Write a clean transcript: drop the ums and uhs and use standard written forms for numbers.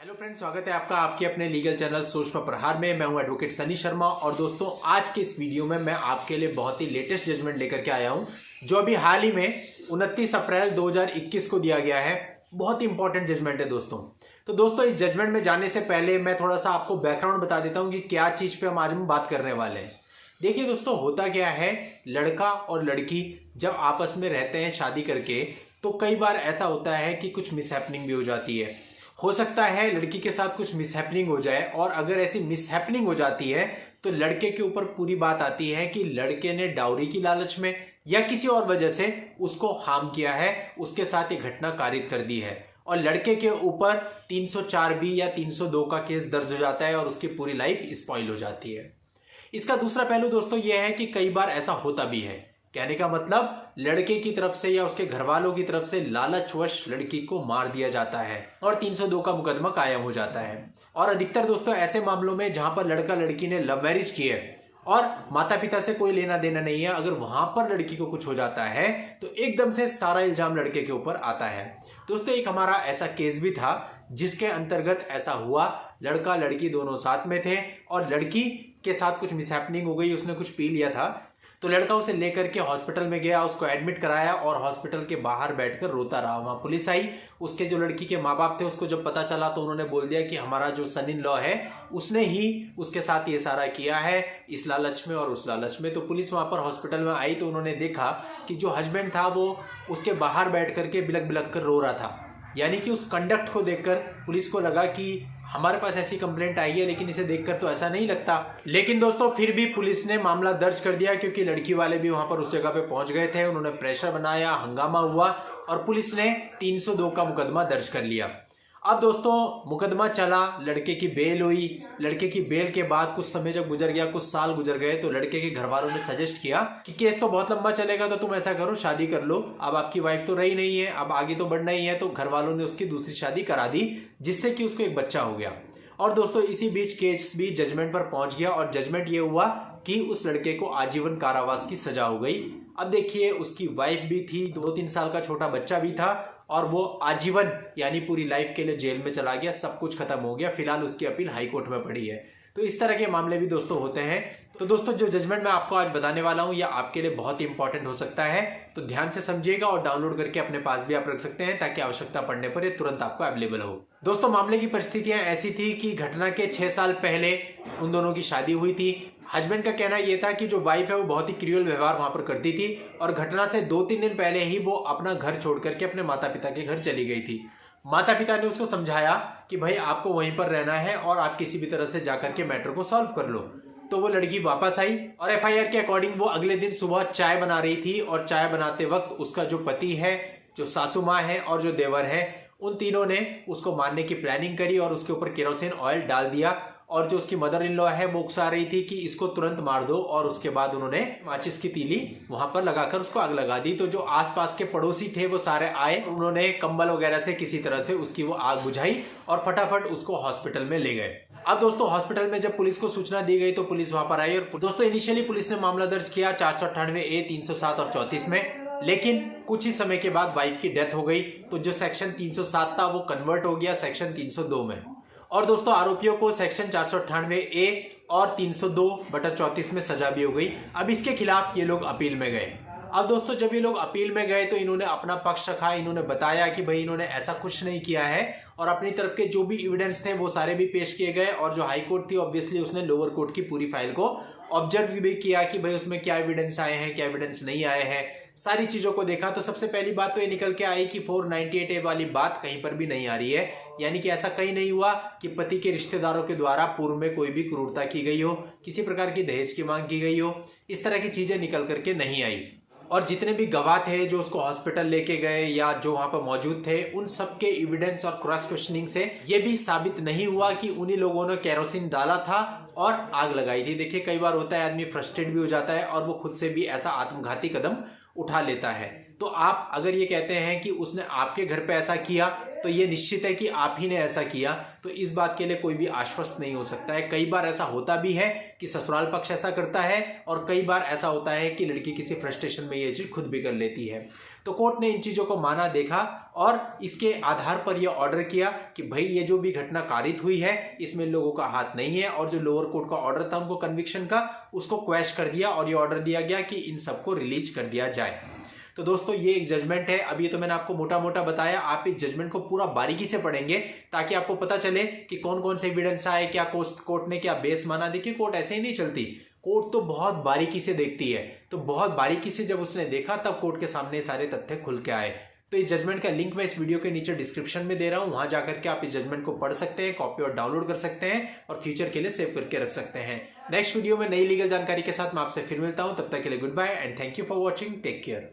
Hello friends, स्वागत है आपका आपके अपने लीगल चैनल सोच पर प्रहार में। मैं हूं एडवोकेट सनी शर्मा और दोस्तों आज के इस वीडियो में मैं आपके लिए बहुत ही लेटेस्ट जजमेंट लेकर के आया हूं जो अभी हाल ही में 29 अप्रैल 2021 को दिया गया है। बहुत ही इंपॉर्टेंट जजमेंट है दोस्तों। तो दोस्तों इस जजमेंट में जाने से पहले मैं थोड़ा सा आपको बैकग्राउंड बता देता हूँ कि क्या चीज पे हम बात करने वाले हैं। देखिए दोस्तों, होता क्या है, लड़का और लड़की जब आपस में रहते हैं शादी करके तो कई बार ऐसा होता है कि कुछ मिसहैपनिंग भी हो जाती है। हो सकता है लड़की के साथ कुछ मिसहैपनिंग हो जाए और अगर ऐसी मिसहैपनिंग हो जाती है तो लड़के के ऊपर पूरी बात आती है कि लड़के ने डाउरी की लालच में या किसी और वजह से उसको हार्म किया है, उसके साथ ये घटना कारित कर दी है और लड़के के ऊपर 304B या 302 का केस दर्ज हो जाता है और उसकी पूरी लाइफ स्पॉइल हो जाती है। इसका दूसरा पहलू दोस्तों यह है कि कई बार ऐसा होता भी है। कहने का मतलब लड़के की तरफ से या उसके घर वालों की तरफ से लालचवश लड़की को मार दिया जाता है और 302 का मुकदमा कायम हो जाता है। और अधिकतर दोस्तों ऐसे मामलों में जहां पर लड़का लड़की ने लव मैरिज की है और माता पिता से कोई लेना देना नहीं है, अगर वहां पर लड़की को कुछ हो जाता है तो एकदम से सारा इल्जाम लड़के के ऊपर आता है। दोस्तों एक हमारा ऐसा केस भी था जिसके अंतर्गत ऐसा हुआ, लड़का लड़की दोनों साथ में थे और लड़की के साथ कुछ मिसहैपनिंग हो गई, उसने कुछ पी लिया था तो लड़का उसे लेकर के हॉस्पिटल में गया, उसको एडमिट कराया और हॉस्पिटल के बाहर बैठकर रोता रहा। वहां पुलिस आई, उसके जो लड़की के माँ बाप थे उसको जब पता चला तो उन्होंने बोल दिया कि हमारा जो सन इन लॉ है उसने ही उसके साथ ये सारा किया है, इस लालच में और उस लालच में। तो पुलिस वहां पर हॉस्पिटल में आई तो उन्होंने देखा कि जो हस्बैंड था वो उसके बाहर बैठ करके बिलक बिलक कर रो रहा था। यानी कि उस कंडक्ट को देखकर पुलिस को लगा कि हमारे पास ऐसी कंप्लेंट आई है लेकिन इसे देखकर तो ऐसा नहीं लगता। लेकिन दोस्तों फिर भी पुलिस ने मामला दर्ज कर दिया क्योंकि लड़की वाले भी वहां पर उस जगह पे पहुंच गए थे। उन्होंने प्रेशर बनाया, हंगामा हुआ और पुलिस ने 302 का मुकदमा दर्ज कर लिया। अब दोस्तों मुकदमा चला, लड़के की बेल हुई। लड़के की बेल के बाद कुछ समय जब गुजर गया, कुछ साल गुजर गए तो लड़के के घर वालों ने सजेस्ट किया कि केस तो बहुत लंबा चलेगा तो तुम ऐसा करो, शादी कर लो। अब आपकी वाइफ तो रही नहीं है, अब आगे तो बढ़ना ही है। तो घर वालों ने उसकी दूसरी शादी करा दी जिससे कि उसको एक बच्चा हो गया। और दोस्तों इसी बीच केस भी जजमेंट पर पहुंच गया और जजमेंट ये हुआ कि उस लड़के को आजीवन कारावास की सजा हो गई। अब देखिए उसकी वाइफ भी थी, 2-3 साल का छोटा बच्चा भी था और वो आजीवन यानी पूरी लाइफ के लिए जेल में चला गया। सब कुछ खत्म हो गया। फिलहाल उसकी अपील हाई कोर्ट में पड़ी है। तो इस तरह के मामले भी दोस्तों होते हैं। तो दोस्तों जो जजमेंट मैं आपको आज बताने वाला हूं यह आपके लिए बहुत ही इंपॉर्टेंट हो सकता है, तो ध्यान से समझिएगा और डाउनलोड करके अपने पास भी आप रख सकते हैं ताकि आवश्यकता पड़ने पर यह तुरंत आपको अवेलेबल हो। दोस्तों मामले की परिस्थितियां ऐसी थी कि घटना के 6 साल पहले उन दोनों की शादी हुई थी। हस्बैंड का कहना यह था कि जो वाइफ है वो बहुत ही क्रूअल व्यवहार वहां पर करती थी और घटना से 2-3 दिन पहले ही वो अपना घर छोड़ करके अपने माता पिता के घर चली गई थी। माता पिता ने उसको समझाया कि भाई आपको वहीं पर रहना है और आप किसी भी तरह से जाकर के मैटर को सॉल्व कर लो। तो वो लड़की वापस आई और एफआईआर के अकॉर्डिंग वो अगले दिन सुबह चाय बना रही थी और चाय बनाते वक्त उसका जो पति है, जो सासू माँ है और जो देवर है, उन तीनों ने उसको मारने की प्लानिंग करी और उसके ऊपर केरोसिन ऑयल डाल दिया। और जो उसकी मदर इन लॉ है वो उकसा रही थी कि इसको तुरंत मार दो और उसके बाद उन्होंने माचिस की तीली वहां पर लगाकर उसको आग लगा दी। तो जो आसपास के पड़ोसी थे वो सारे आए, उन्होंने कंबल वगैरह से किसी तरह से उसकी वो आग बुझाई और फटाफट उसको हॉस्पिटल में ले गए। अब दोस्तों हॉस्पिटल में जब पुलिस को सूचना दी गई तो पुलिस वहां पर आई और दोस्तों इनिशियली पुलिस ने मामला दर्ज किया 498A, 307 और 34 में। लेकिन कुछ ही समय के बाद वाइफ की डेथ हो गई तो जो सेक्शन 307 था वो कन्वर्ट हो गया सेक्शन 302 में। और दोस्तों आरोपियों को सेक्शन 498A और 302/34 में सजा भी हो गई। अब इसके खिलाफ ये लोग अपील में गए। अब दोस्तों जब ये लोग अपील में गए तो इन्होंने अपना पक्ष रखा, इन्होंने बताया कि भाई इन्होंने ऐसा कुछ नहीं किया है और अपनी तरफ के जो भी एविडेंस थे वो सारे भी पेश किए गए। और जो हाई कोर्ट थी ऑब्वियसली उसने लोअर कोर्ट की पूरी फाइल को ऑब्जर्व भी किया कि भाई उसमें क्या एविडेंस आए हैं, क्या एविडेंस नहीं आए हैं, सारी चीजों को देखा। तो सबसे पहली बात तो ये निकल के आई कि 498A वाली बात कहीं पर भी नहीं आ रही है। यानी कि ऐसा कहीं नहीं हुआ कि पति के रिश्तेदारों के द्वारा पूर्व में कोई भी क्रूरता की गई हो, किसी प्रकार की दहेज की मांग की गई हो, इस तरह की चीजें निकल करके नहीं आई। और जितने भी गवाह थे जो उसको हॉस्पिटल लेके गए या जो वहां पर मौजूद थे, उन सबके एविडेंस और क्रॉस क्वेश्चनिंग से ये भी साबित नहीं हुआ कि उन्हीं लोगों ने केरोसिन डाला था और आग लगाई थी। देखिए कई बार होता है आदमी फ्रस्ट्रेट भी हो जाता है और वो खुद से भी ऐसा आत्मघाती कदम उठा लेता है। तो आप अगर ये कहते हैं कि उसने आपके घर पे ऐसा किया तो ये निश्चित है कि आप ही ने ऐसा किया, तो इस बात के लिए कोई भी आश्वस्त नहीं हो सकता है। कई बार ऐसा होता भी है कि ससुराल पक्ष ऐसा करता है, और कई बार ऐसा होता है कि लड़की किसी फ्रस्ट्रेशन में ये चीज खुद भी कर लेती है। तो कोर्ट ने इन चीजों को माना, देखा और इसके आधार पर यह ऑर्डर किया कि भाई ये जो भी घटना कारित हुई है इसमें लोगों का हाथ नहीं है, और जो लोअर कोर्ट का ऑर्डर था उनको कन्विक्शन का, उसको क्वैश कर दिया और ये ऑर्डर दिया गया कि इन सबको रिलीज कर दिया जाए। तो दोस्तों ये एक जजमेंट है। अभी तो मैंने आपको मोटा मोटा बताया, आप इस जजमेंट को पूरा बारीकी से पढ़ेंगे ताकि आपको पता चले कि कौन कौन से एविडेंस आए, क्या कोर्ट ने क्या बेस माना। देखिए कोर्ट ऐसे ही नहीं चलती, कोर्ट तो बहुत बारीकी से देखती है। तो बहुत बारीकी से जब उसने देखा तब कोर्ट के सामने सारे तथ्य खुल के आए। तो इस जजमेंट का लिंक मैं इस वीडियो के नीचे डिस्क्रिप्शन में दे रहा हूं, वहां जाकर के आप इस जजमेंट को पढ़ सकते हैं, कॉपी और डाउनलोड कर सकते हैं और फ्यूचर के लिए सेव करके रख सकते हैं। नेक्स्ट वीडियो में नई लीगल जानकारी के साथ मैं आपसे फिर मिलता हूं, तब तक के लिए good bye and thank you for watching. Take care.